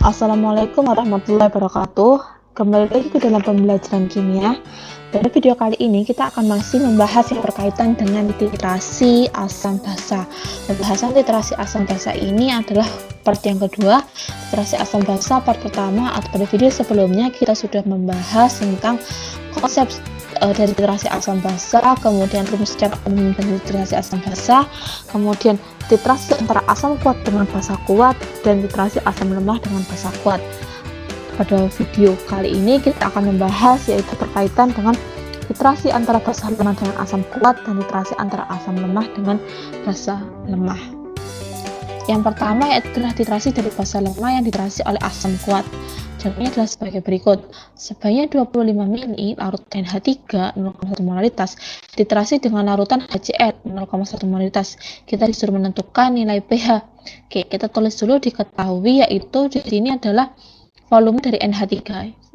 Assalamualaikum warahmatullahi wabarakatuh. Kembali lagi ke dalam pembelajaran kimia. Pada video kali ini kita akan masih membahas yang berkaitan dengan titrasi asam basa. Pembahasan titrasi asam basa ini adalah part yang kedua. Titrasi asam basa part pertama atau pada video sebelumnya kita sudah membahas tentang konsep dari titrasi asam basa, kemudian rumus secara umum dari titrasi asam basa, kemudian titrasi antara asam kuat dengan basa kuat, dan titrasi asam lemah dengan basa kuat. Pada video kali ini kita akan membahas yaitu berkaitan dengan titrasi antara basa lemah dengan asam kuat dan titrasi antara asam lemah dengan basa lemah. Yang pertama yaitu titrasi dari basa lemah yang titrasi oleh asam kuat. Contohnya adalah sebagai berikut. Sebanyak 25 ml larut NH3 0,1 molaritas titrasi dengan larutan HCl 0,1 molaritas. Kita disuruh menentukan nilai pH. Oke, kita tulis dulu diketahui yaitu di sini adalah volume dari NH3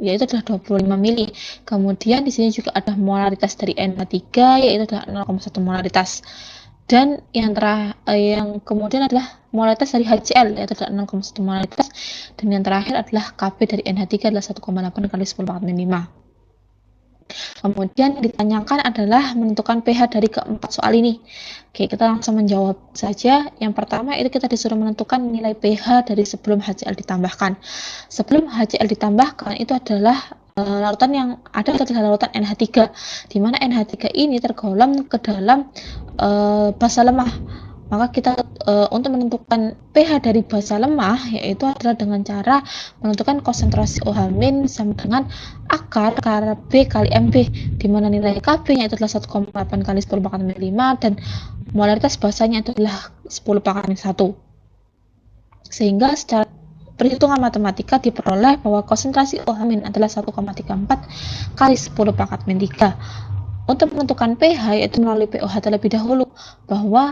yaitu adalah 25 ml. Kemudian di sini juga ada molaritas dari NH3 yaitu adalah 0,1 molaritas. Dan yang kemudian adalah molaritas dari HCl yaitu adalah 0,1 molaritas, dan yang terakhir adalah Kb dari NH3 adalah 1,8 kali 10 pangkat min 5. Kemudian yang ditanyakan adalah menentukan pH dari keempat soal ini. Oke, kita langsung menjawab saja. Yang pertama itu kita disuruh menentukan nilai pH dari sebelum HCl ditambahkan. Sebelum HCl ditambahkan itu adalah larutan yang ada adalah larutan NH3, di mana NH3 ini tergolong ke dalam basa lemah. Maka kita untuk menentukan pH dari basa lemah yaitu adalah dengan cara menentukan konsentrasi OH- sama dengan akar Kb kali Mb, di mana nilai Kb-nya itu adalah 1,8 kali 10 pangkat min 5 dan molaritas basanya itu adalah 10 pangkat min 1. Sehingga secara perhitungan matematika diperoleh bahwa konsentrasi OH- adalah 1,34 kali 10 pangkat min 3. Untuk menentukan pH yaitu melalui pOH terlebih dahulu, bahwa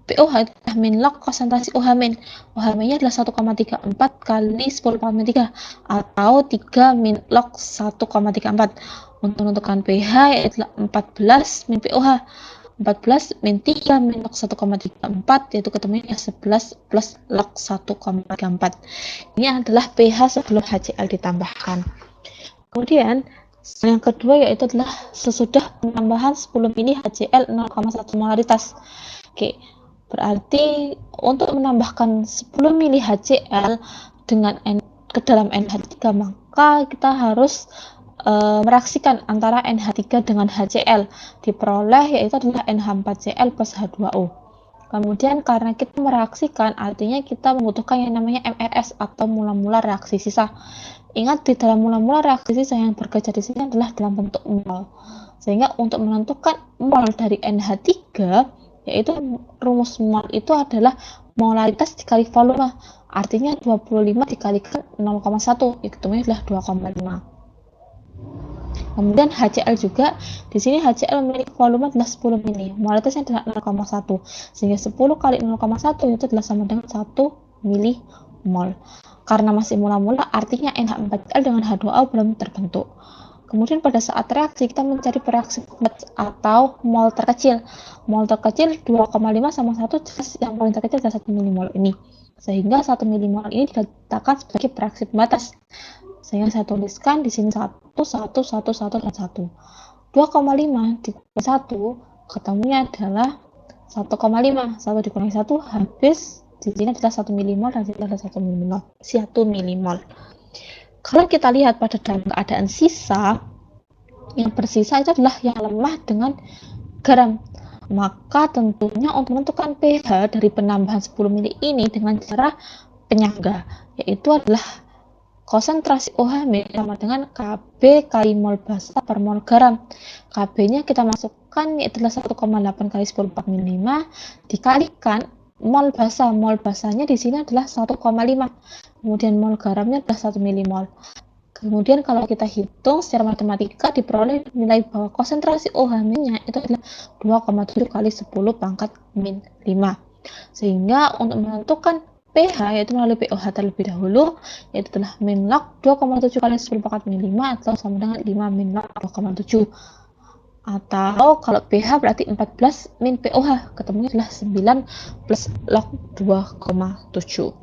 pOH adalah min log konsentrasi OH-. OH-nya adalah 1,34 kali 10 pangkat min 3 atau 3 min log 1,34. Untuk menentukan pH yaitu 14 min pOH. 14 min 3 min log 1,34 yaitu ketemunya 11 plus log 1,34. Ini adalah pH sebelum HCl ditambahkan. Kemudian yang kedua yaitu adalah sesudah penambahan 10 ml HCl 0,1 molaritas. Oke, berarti untuk menambahkan 10 ml HCl dengan ke dalam NH3 maka kita harus mereaksikan antara NH3 dengan HCl. Diperoleh yaitu adalah NH4Cl plus H2O. Kemudian karena kita mereaksikan artinya kita membutuhkan yang namanya MRS atau mula-mula reaksi sisa. Ingat, di dalam mula-mula reaksi sisa yang bekerja di sini adalah dalam bentuk mol. Sehingga untuk menentukan mol dari NH3 yaitu rumus mol itu adalah molaritas dikali volume. Artinya 25 dikalikan 0,1 itu adalah 2,5. Kemudian HCl juga, di sini HCl memiliki volume adalah 10 ml, molaritasnya adalah 0,1, sehingga 10 kali 0,1 itu adalah sama dengan 1 milimol. Karena masih mula-mula, artinya NH4Cl dengan H2O belum terbentuk. Kemudian pada saat reaksi kita mencari reaksi atau mol terkecil. Mol terkecil 2,5 sama 1, yang paling terkecil adalah 1 milimol ini. Sehingga 1 milimol ini dikatakan sebagai reaksi pembatas. Sehingga saya tuliskan di sini 1, 1, 1, 1, dan 1. 2,5 dikurangi 1, ketemunya adalah 1,5. 1 dikurangi 1 habis. Di sini adalah 1 milimol dan di sini adalah 1 milimol. 1 milimol. Kalau kita lihat pada dalam keadaan sisa, yang bersisa itu adalah yang lemah dengan garam. Maka tentunya untuk menentukan pH dari penambahan 10 ml ini dengan cara penyangga, yaitu adalah konsentrasi OH- sama dengan Kb kali mol basa per mol garam. Kb-nya kita masukkan yaitu adalah 1,8 kali 10 pangkat min 5 dikalikan mol basa. Mol basanya di sini adalah 1,5. Kemudian mol garamnya adalah 1 milimol. Kemudian kalau kita hitung secara matematika diperoleh nilai bahwa konsentrasi OH-nya itu adalah 2,7 kali 10 pangkat min 5. Sehingga untuk menentukan pH yaitu melalui pOH terlebih dahulu yaitu adalah min log 2,7 kali 10 pangkat min 5 atau sama dengan 5 min log 2,7. Atau kalau pH berarti 14 min pOH, ketemunya adalah 9 plus log 2,7.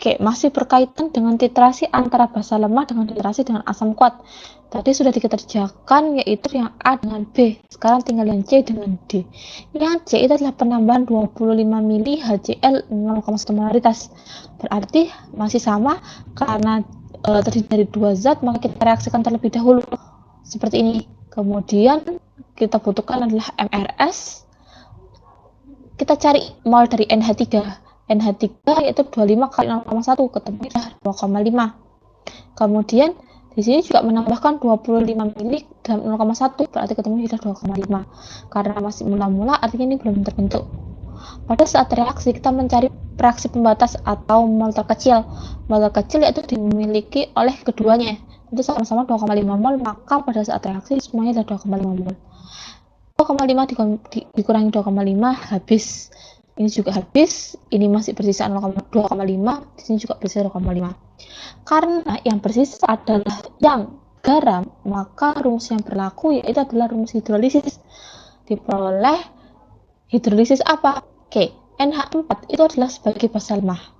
Oke, masih berkaitan dengan titrasi antara basa lemah dengan titrasi dengan asam kuat. Tadi sudah dikerjakan yaitu yang A dengan B. Sekarang tinggal yang C dengan D. Yang C itu adalah penambahan 25 mili HCl 0,1 molaritas. Berarti masih sama karena terdiri dari dua zat, maka kita reaksikan terlebih dahulu. Seperti ini. Kemudian kita butuhkan adalah MRS. Kita cari mol dari NH3. NH3 yaitu 25 kali 0,1, ketemu 2,5. Kemudian di sini juga menambahkan 25 mili dalam 0,1, berarti ketemu sudah 2,5. Karena masih mula-mula, artinya ini belum terbentuk. Pada saat reaksi, kita mencari fraksi pembatas atau mol terkecil. Mol terkecil yaitu dimiliki oleh keduanya. Itu sama-sama 2,5 mol, maka pada saat reaksi semuanya adalah 2,5 mol. 2,5 dikurangi 2,5 habis. Ini juga habis, ini masih bersisa 2,5, di sini juga bersisa 2,5. Karena yang bersisa adalah yang garam, maka rumus yang berlaku yaitu adalah rumus hidrolisis. Diperoleh hidrolisis apa? Oke, NH4 itu adalah sebagai basa lemah,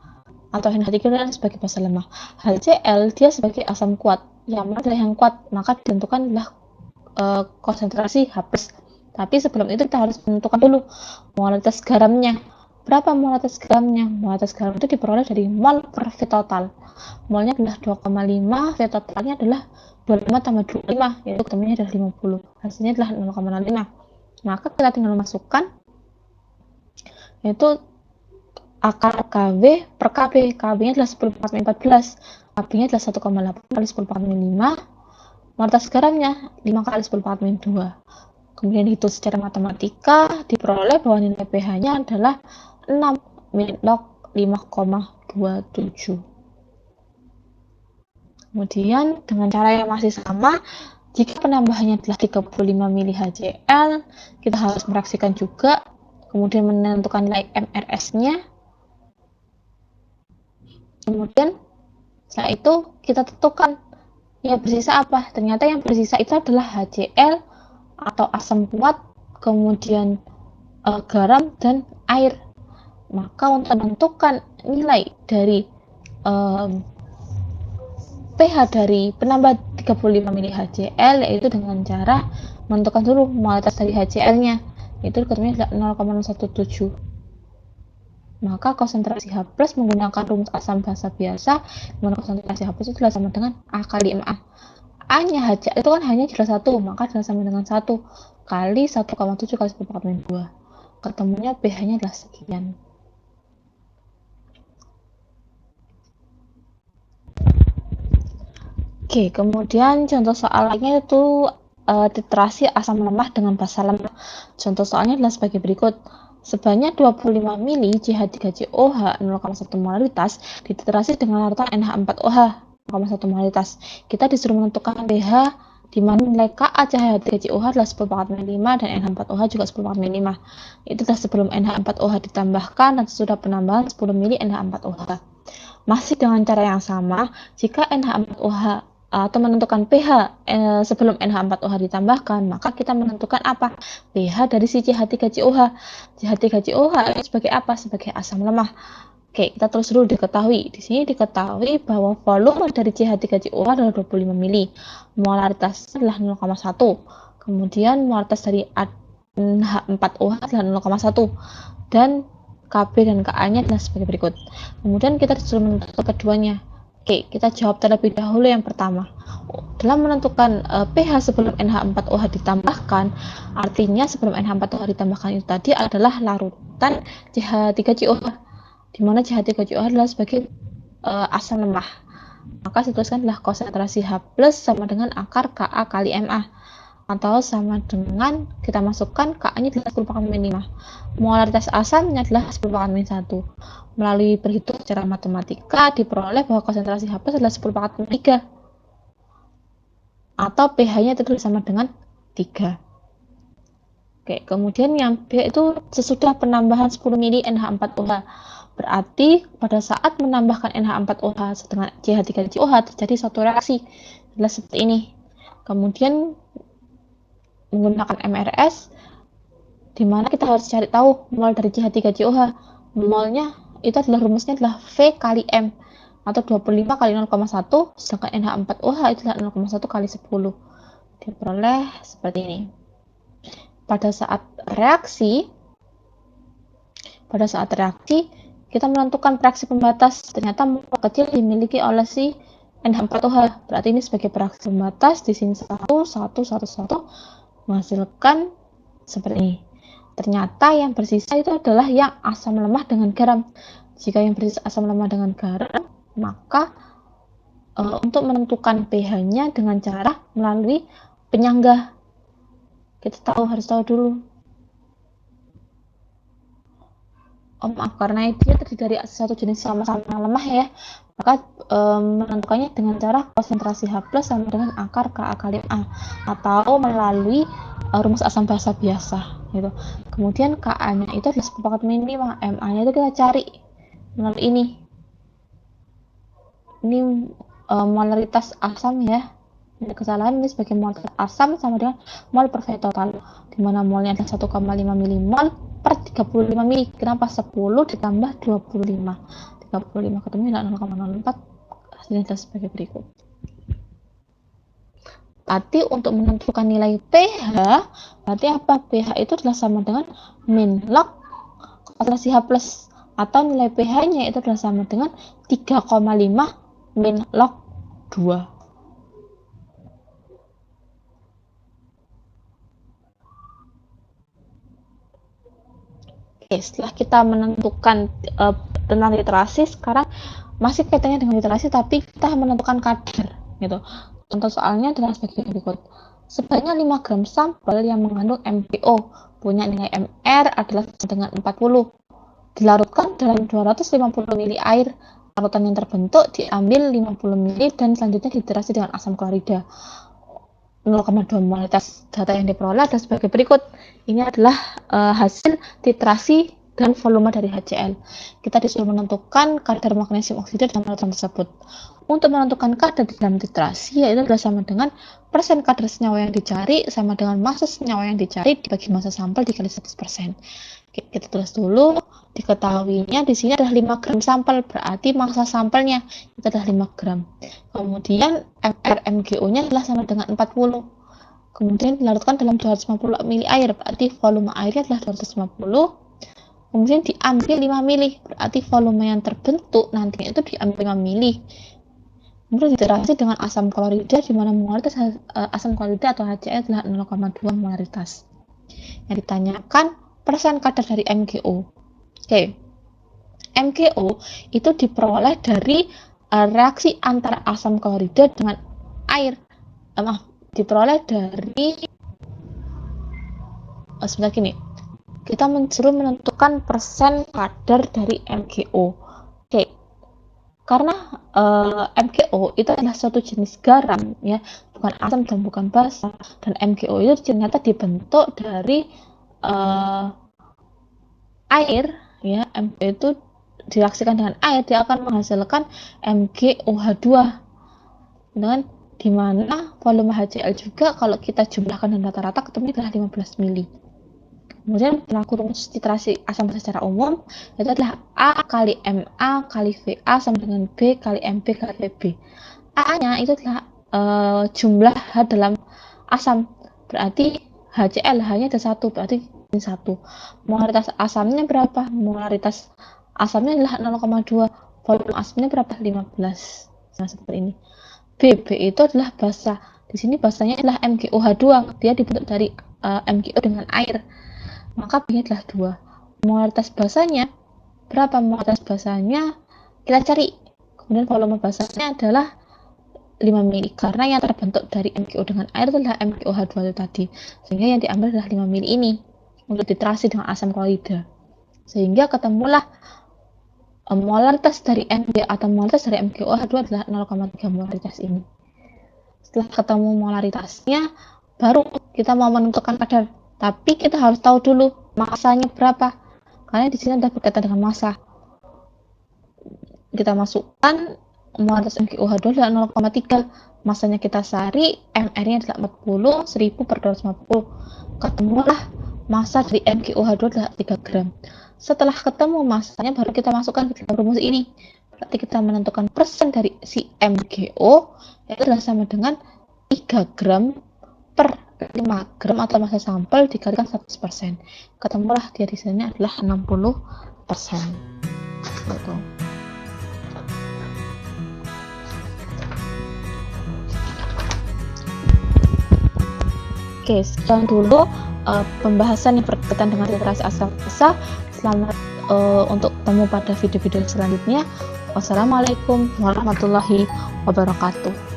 atau NH3 adalah sebagai basa lemah. HCl dia sebagai asam kuat, yang mana adalah yang kuat, maka ditentukan adalah konsentrasi H+. Tapi sebelum itu kita harus menentukan dulu molaritas garamnya. Berapa molaritas garamnya? Molaritas garam itu diperoleh dari mol per V total. Molnya adalah 2,5, V totalnya adalah 25 tambah 25, yaitu ketemunya adalah 50. Hasilnya adalah 0,05. Maka kita tinggal masukkan yaitu akar KW per KB. KB-nya adalah 10 per 14. KB-nya adalah 1,8 kali 10 per 5. Molaritas garamnya 5 kali 10 per 2. Kemudian dihitung secara matematika, diperoleh bahwa nilai pH-nya adalah 6 log 5,27. Kemudian dengan cara yang masih sama, jika penambahannya adalah 35 mili HCl, kita harus mereaksikan juga, kemudian menentukan nilai MRS-nya. Kemudian setelah itu kita tentukan yang bersisa apa. Ternyata yang bersisa itu adalah HCl atau asam kuat, kemudian garam dan air. Maka untuk menentukan nilai dari pH dari penambah 35 mili HCl yaitu dengan cara menentukan dulu molaritas dari HCl-nya, yaitu ketemunya adalah 0,17. Maka konsentrasi H+ menggunakan rumus asam basa biasa, dimana konsentrasi H+ itu adalah sama dengan A kali MA. A-nya HCl itu kan hanya jelas 1, maka adalah sama dengan 1 kali 1,7 kali 10 2. Ketemunya pH-nya adalah sekian. Oke, kemudian contoh soal lainnya itu titrasi asam lemah dengan basa lemah. Contoh soalnya adalah sebagai berikut. Sebanyak 25 mili CH3COH 0,1 molaritas dititrasi dengan larutan NH4OH 0,1 molaritas. Kita disuruh menentukan pH di mana nilai Ka CH3COH adalah 10/5 dan NH4OH juga 10/5. Itu adalah sebelum NH4OH ditambahkan dan sesudah penambahan 10 mili NH4OH. Masih dengan cara yang sama, jika NH4OH atau menentukan pH sebelum NH4OH ditambahkan, maka kita menentukan apa? pH dari si CH3COH. CH3COH sebagai apa? Sebagai asam lemah. Oke, kita terus dulu diketahui. Di sini diketahui bahwa volume dari CH3COH adalah 25 mili. Molaritasnya adalah 0,1. Kemudian molaritas dari NH4OH adalah 0,1. Dan KB dan Ka-nya adalah sebagai berikut. Kemudian kita disuruh menentukan keduanya. Oke, kita jawab terlebih dahulu yang pertama. Dalam menentukan pH sebelum NH4OH ditambahkan, artinya sebelum NH4OH ditambahkan itu tadi adalah larutan CH3COH, di mana CH3COH adalah sebagai asam lemah. Maka saya tuliskan adalah konsentrasi H+ sama dengan akar Ka kali Ma, atau sama dengan kita masukkan Ka-nya adalah 10/5. Molaritas asamnya adalah 10/1. Melalui berhitung secara matematika diperoleh bahwa konsentrasi H+ adalah 10/3 atau pH-nya itu sama dengan 3. Oke, kemudian yang B itu sesudah penambahan 10 mili NH4OH. Berarti pada saat menambahkan NH4OH dengan CH3COH terjadi suatu reaksi adalah seperti ini. Kemudian menggunakan MRS, di mana kita harus cari tahu mol dari CH3COH. Molnya itu adalah rumusnya adalah V kali M. atau 25 kali 0,1, sedangkan NH4OH itu adalah 0,1 kali 10. Diperoleh seperti ini. Pada saat reaksi, kita menentukan fraksi pembatas. Ternyata mol kecil dimiliki oleh si NH4OH. Berarti ini sebagai fraksi pembatas. Di sini 1, 1, 1, 1 menghasilkan seperti ini. Ternyata yang bersisa itu adalah yang asam lemah dengan garam. Jika yang bersisa asam lemah dengan garam, maka untuk menentukan pH-nya dengan cara melalui penyangga. Kita harus tahu dulu. Maaf, karena dia terdiri dari satu jenis sama-sama lemah ya, maka menentukannya dengan cara konsentrasi H+ sama dengan akar Ka kali A, atau melalui rumus asam basa biasa gitu. Kemudian Ka-nya itu adalah sepakat minimal, Ma-nya itu kita cari melalui ini molaritas asam ya. Ada kesalahan, ini sebagai molaritas asam sama dengan mol per V total, dimana molnya adalah 1,5 milimol per 35 mili. Kenapa 10 ditambah 25? 35 ketemu adalah 0,04. Hasilnya adalah sebagai berikut. Berarti untuk menentukan nilai pH, berarti apa? pH itu adalah sama dengan min log konsentrasi H+, atau nilai pH-nya itu adalah sama dengan 3,5 min log 2. Oke, setelah kita menentukan tentang literasi, sekarang masih kaitannya dengan literasi, tapi kita menentukan kadar gitu. Contoh soalnya adalah sebagai berikut. Sebanyak 5 gram sampel yang mengandung MgO punya nilai Mr adalah dengan 40. Dilarutkan dalam 250 ml air. Larutan yang terbentuk diambil 50 ml dan selanjutnya diterasi dengan asam klorida. 0,2 molaritas. Data yang diperoleh adalah sebagai berikut. Ini adalah hasil titrasi dan volume dari HCl. Kita disuruh menentukan kadar magnesium oksida dalam larutan tersebut. Untuk menentukan kadar di dalam titrasi, yaitu adalah sama dengan persen kadar senyawa yang dicari sama dengan massa senyawa yang dicari dibagi massa sampel dikali 100%. Kita tulis dulu. Diketahuinya di sini adalah 5 gram sampel, berarti massa sampelnya itu adalah 5 gram. Kemudian MgO-nya adalah sama dengan 40. Kemudian dilarutkan dalam 250 ml air, berarti volume airnya adalah 250. Kemudian diambil 5 ml, berarti volume yang terbentuk nantinya itu diambil 5 ml. Kemudian diterasi dengan asam klorida, di mana molaritas asam klorida atau HCl adalah 0,2 molaritas. Yang ditanyakan persen kadar dari MgO. Oke, MgO itu diperoleh dari reaksi antara asam klorida dengan air. Diperoleh dari sebentar gini. Kita disuruh menentukan persen kadar dari MgO. Oke, karena MgO itu adalah suatu jenis garam ya, bukan asam dan bukan basa. Dan MgO itu ternyata dibentuk dari air ya. MgO itu direaksikan dengan air, dia akan menghasilkan MgOH2 dengan dimana volume HCl juga kalau kita jumlahkan dan rata-rata ketemu adalah 15 mili. Kemudian berlaku rumus titrasi asam basa secara umum, itu adalah A kali Ma kali Va sama dengan B kali Mb kali Vb. A-nya itu adalah jumlah H dalam asam, berarti HCl H-nya ada 1, berarti ini 1. Molaritas asamnya berapa? Molaritas asamnya adalah 0,2. Volume asamnya berapa? 15. Nah, seperti ini. Bb itu adalah basa. Di sini basanya adalah MgOH2. Dia dibentuk dari MgO dengan air. Maka B-nya adalah 2. Molaritas basanya berapa? Molaritas basanya kita cari. Kemudian volume basanya adalah 5 mili, karena yang terbentuk dari MgO dengan air adalah MgOH2 itu tadi, sehingga yang diambil adalah 5 mili ini untuk diterasi dengan asam klorida, sehingga ketemulah molaritas dari Mg atau molaritas dari MgOH2 adalah 0,3 molaritas ini. Setelah ketemu molaritasnya, baru kita mau menentukan kadar, tapi kita harus tahu dulu massanya berapa, karena di sini ada berkaitan dengan massa. Kita masukkan molaritas MgOH2 adalah 0,3. Masanya kita cari, MR-nya adalah 40, 1000 per 250. Ketemulah massa dari MgOH2 adalah 3 gram. Setelah ketemu massanya, baru kita masukkan ke dalam rumus ini. Berarti kita menentukan persen dari si MgO itu adalah sama dengan 3 gram per 5 gram atau massa sampel dikalikan 100%. Ketemulah dia di sini adalah 60%. Gitu. Oke, sekian dulu pembahasan yang berkaitan dengan literasi asam basa. Selamat untuk ketemu pada video-video selanjutnya. Wassalamualaikum warahmatullahi wabarakatuh.